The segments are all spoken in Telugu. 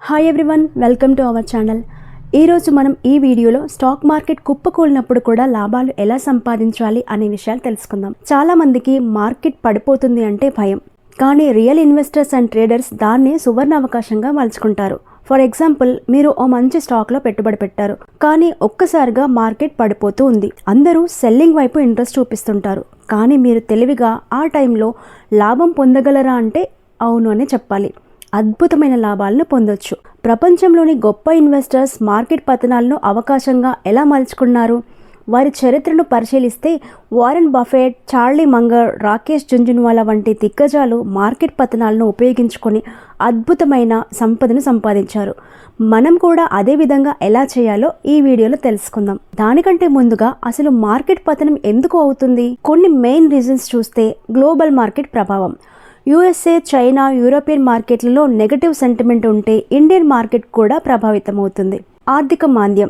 Hi everyone, welcome to our channel. ఈరోజు మనం ఈ వీడియోలో స్టాక్ మార్కెట్ కుప్పకూలినప్పుడు కూడా లాభాలు ఎలా సంపాదించాలి అనే విషయాలు తెలుసుకుందాం. చాలా మందికి మార్కెట్ పడిపోతుంది అంటే భయం, కానీ రియల్ ఇన్వెస్టర్స్ అండ్ ట్రేడర్స్ దాన్ని సువర్ణ అవకాశంగా మలుచుకుంటారు. ఫర్ ఎగ్జాంపుల్, మీరు ఓ మంచి స్టాక్లో పెట్టుబడి పెట్టారు, కానీ ఒక్కసారిగా మార్కెట్ పడిపోతూ ఉంది. అందరూ సెల్లింగ్ వైపు ఇంట్రెస్ట్ చూపిస్తుంటారు, కానీ మీరు తెలివిగా ఆ టైంలో లాభం పొందగలరా అంటే అవును అని చెప్పాలి. అద్భుతమైన లాభాలను పొందొచ్చు. ప్రపంచంలోని గొప్ప ఇన్వెస్టర్స్ మార్కెట్ పతనాలను అవకాశంగా ఎలా మలుచుకున్నారు? వారి చరిత్రను పరిశీలిస్తే Warren Buffett, Charlie monger, Rakesh Jhunjhunwala వంటి దిగ్గజాలు మార్కెట్ పతనాలను ఉపయోగించుకొని అద్భుతమైన సంపదను సంపాదించారు. మనం కూడా అదే విధంగా ఎలా చేయాలో ఈ వీడియోలో తెలుసుకుందాం. దానికంటే ముందుగా అసలు మార్కెట్ పతనం ఎందుకు అవుతుంది? కొన్ని మెయిన్ రీజన్స్ చూస్తే గ్లోబల్ మార్కెట్ ప్రభావం. యూఎస్ఏ, చైనా, యూరోపియన్ మార్కెట్లలో నెగటివ్ సెంటిమెంట్ ఉంటే ఇండియన్ మార్కెట్ కూడా ప్రభావితం అవుతుంది. ఆర్థిక మాంద్యం.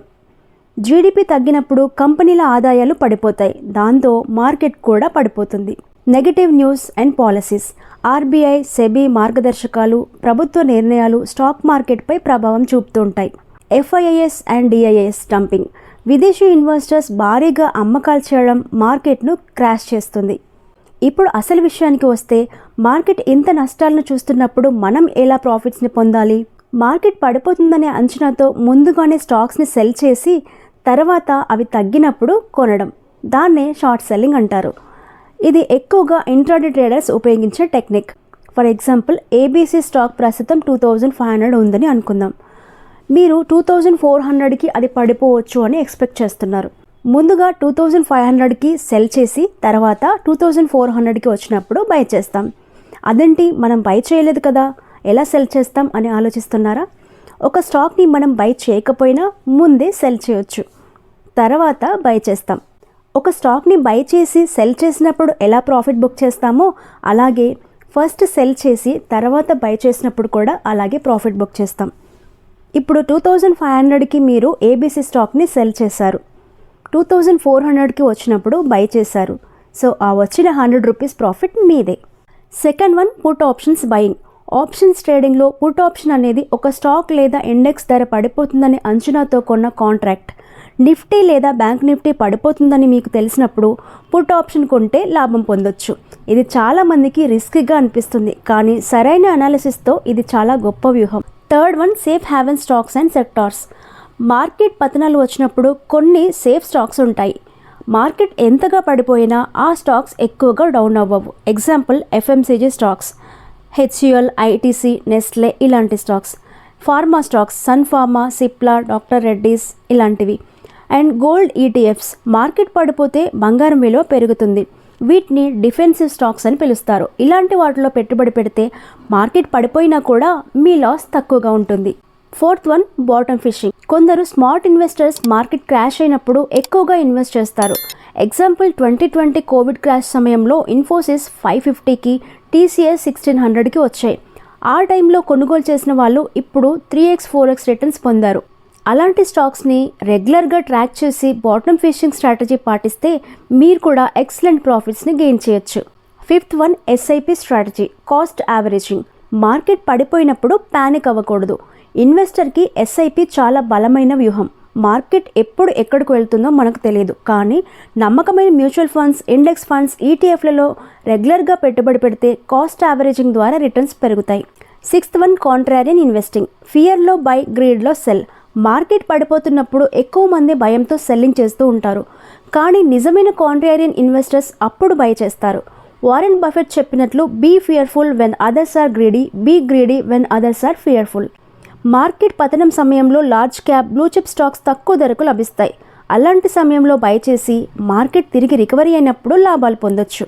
జీడిపి తగ్గినప్పుడు కంపెనీల ఆదాయాలు పడిపోతాయి, దాంతో మార్కెట్ కూడా పడిపోతుంది. Negative news and policies. RBI, SEBI మార్గదర్శకాలు, ప్రభుత్వ నిర్ణయాలు స్టాక్ మార్కెట్పై ప్రభావం చూపుతుంటాయి. ఎఫ్ఐఐఎస్ అండ్ డిఐఎస్ డంపింగ్. విదేశీ ఇన్వెస్టర్స్ భారీగా అమ్మకాలు చేయడం మార్కెట్ను క్రాష్ చేస్తుంది. ఇప్పుడు అసలు విషయానికి వస్తే, మార్కెట్ ఇంత నష్టాలను చూస్తున్నప్పుడు మనం ఎలా ప్రాఫిట్స్ని పొందాలి? మార్కెట్ పడిపోతుందనే అంచనాతో ముందుగానే స్టాక్స్ని సెల్ చేసి తర్వాత అవి తగ్గినప్పుడు కొనడం, దాన్నే షార్ట్ సెల్లింగ్ అంటారు. ఇది ఎక్కువగా ఇంట్రాడే ట్రేడర్స్ ఉపయోగించే technique. For example, ABC stock ప్రస్తుతం 2500 ఉందని అనుకుందాం. మీరు 2400కి అది పడిపోవచ్చు అని ఎక్స్పెక్ట్ చేస్తున్నారు. ముందుగా 2500కి సెల్ చేసి తర్వాత 2400కి వచ్చినప్పుడు బై చేస్తాం. అదేంటి, మనం బై చేయలేదు కదా, ఎలా సెల్ చేస్తాం అని ఆలోచిస్తున్నారా? ఒక స్టాక్ని మనం బై చేయకపోయినా ముందే సెల్ చేయొచ్చు, తర్వాత బై చేస్తాం. ఒక స్టాక్ని బై చేసి సెల్ చేసినప్పుడు ఎలా ప్రాఫిట్ బుక్ చేస్తామో అలాగే ఫస్ట్ సెల్ చేసి తర్వాత బై చేసినప్పుడు కూడా అలాగే ప్రాఫిట్ బుక్ చేస్తాం. ఇప్పుడు 2500కి మీరు ఏబీసీ స్టాక్ని సెల్ చేశారు, 2400కి వచ్చినప్పుడు బై చేశారు. సో ఆ వచ్చిన 100 రూపీస్ ప్రాఫిట్ మీదే. Second one, put options buying. Options ట్రేడింగ్లో పుట్ ఆప్షన్ అనేది ఒక స్టాక్ లేదా ఇండెక్స్ ధర పడిపోతుందని అంచనాతో కొన్న కాంట్రాక్ట్. నిఫ్టీ లేదా బ్యాంక్ నిఫ్టీ పడిపోతుందని మీకు తెలిసినప్పుడు పుట్ ఆప్షన్ కొంటే లాభం పొందొచ్చు. ఇది చాలా మందికి రిస్క్గా అనిపిస్తుంది, కానీ సరైన అనాలిసిస్తో ఇది చాలా గొప్ప వ్యూహం. Third one, safe haven stocks and sectors. Market పతనాలు వచ్చినప్పుడు కొన్ని సేఫ్ స్టాక్స్ ఉంటాయి. మార్కెట్ ఎంతగా పడిపోయినా ఆ స్టాక్స్ ఎక్కువగా డౌన్ అవ్వవు. Example, FMCG stocks, HUL, ITC, Nestle ఇలాంటి stocks. Pharma stocks, Sun Pharma, Cipla, doctor Reddy's ఇలాంటివి. And gold ETFs. మార్కెట్ పడిపోతే బంగారం విలువ పెరుగుతుంది, వీటిని డిఫెన్సివ్ స్టాక్స్ అని పిలుస్తారు. ఇలాంటి వాటిలో పెట్టుబడి పెడితే మార్కెట్ పడిపోయినా కూడా మీ లాస్ తక్కువగా ఉంటుంది. Fourth one, bottom fishing. కొందరు స్మార్ట్ ఇన్వెస్టర్స్ మార్కెట్ క్రాష్ అయినప్పుడు ఎక్కువగా ఇన్వెస్ట్ చేస్తారు. ఎగ్జాంపుల్, 2020 కోవిడ్ క్రాష్ సమయంలో ఇన్ఫోసిస్ 550కి, టీసీఎస్ 1600కి వచ్చాయి. ఆ టైంలో కొనుగోలు చేసిన వాళ్ళు ఇప్పుడు 3x 4x రిటర్న్స్ పొందారు. అలాంటి స్టాక్స్ని రెగ్యులర్గా ట్రాక్ చేసి బాటమ్ ఫిషింగ్ స్ట్రాటజీ పాటిస్తే మీరు కూడా ఎక్సలెంట్ ప్రాఫిట్స్ని గెయిన్ చేయొచ్చు. Fifth one, SIP strategy, cost averaging. Market పడిపోయినప్పుడు ప్యానిక్ అవ్వకూడదు. ఇన్వెస్టర్కి ఎస్ఐపి చాలా బలమైన వ్యూహం. మార్కెట్ ఎప్పుడు ఎక్కడికి వెళ్తుందో మనకు తెలియదు, కానీ నమ్మకమైన మ్యూచువల్ ఫండ్స్, ఇండెక్స్ ఫండ్స్, ఈటీఎఫ్లలో రెగ్యులర్గా పెట్టుబడి పెడితే కాస్ట్ యావరేజింగ్ ద్వారా రిటర్న్స్ పెరుగుతాయి. Sixth one, contrarian investing. ఫియర్లో బై, గ్రీడ్లో సెల్. మార్కెట్ పడిపోతున్నప్పుడు ఎక్కువ మంది భయంతో సెల్లింగ్ చేస్తూ ఉంటారు, కానీ నిజమైన కాంట్రారియన్ ఇన్వెస్టర్స్ అప్పుడు బై చేస్తారు. వారెన్ బఫెట్ చెప్పినట్లు, be fearful when others are greedy, be greedy when others are fearful. Market పతనం సమయంలో large cap, blue chip stocks తక్కువ ధరకు లభిస్తాయి. అలాంటి సమయంలో బై చేసి మార్కెట్ తిరిగి రికవరీ అయినప్పుడు లాభాలు పొందొచ్చు.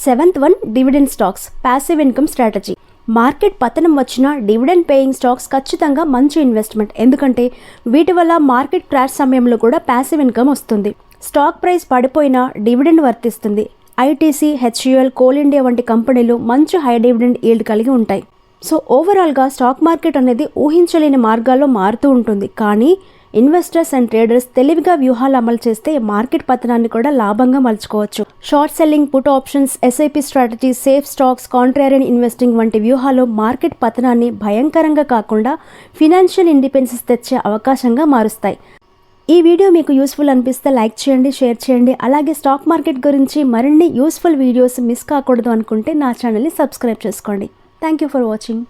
Seventh one, dividend stocks, passive income strategy. Market పతనం వచ్చినా డివిడెండ్ పేయింగ్ స్టాక్స్ ఖచ్చితంగా మంచి ఇన్వెస్ట్మెంట్, ఎందుకంటే వీటి వల్ల మార్కెట్ క్రాష్ సమయంలో కూడా ప్యాసివ్ ఇన్కమ్ వస్తుంది. స్టాక్ ప్రైస్ పడిపోయినా డివిడెండ్ వర్తిస్తుంది. ఐటీసీ, హెచ్యుఎల్, కోల్ ఇండియా వంటి కంపెనీలు మంచి హై డివిడెండ్ ఈల్డ్ కలిగి ఉంటాయి. సో ఓవరాల్గా స్టాక్ మార్కెట్ అనేది ఊహించలేని మార్గాల్లో మారుతూ ఉంటుంది, కానీ ఇన్వెస్టర్స్ అండ్ ట్రేడర్స్ తెలివిగా వ్యూహాలు అమలు చేస్తే మార్కెట్ పతనాన్ని కూడా లాభంగా మలుచుకోవచ్చు. Short selling, put options, SIP strategy, safe stocks, contrarian investing వంటి వ్యూహాలు మార్కెట్ పతనాన్ని భయంకరంగా కాకుండా ఫినాన్షియల్ ఇండిపెండెన్స్ తెచ్చే అవకాశంగా మారుస్తాయి. ఈ వీడియో మీకు యూస్ఫుల్ అనిపిస్తే లైక్ చేయండి, షేర్ చేయండి. అలాగే స్టాక్ మార్కెట్ గురించి మరిన్ని యూస్ఫుల్ వీడియోస్ మిస్ కాకూడదు అనుకుంటే నా ఛానల్ని సబ్స్క్రైబ్ చేసుకోండి. Thank you for watching.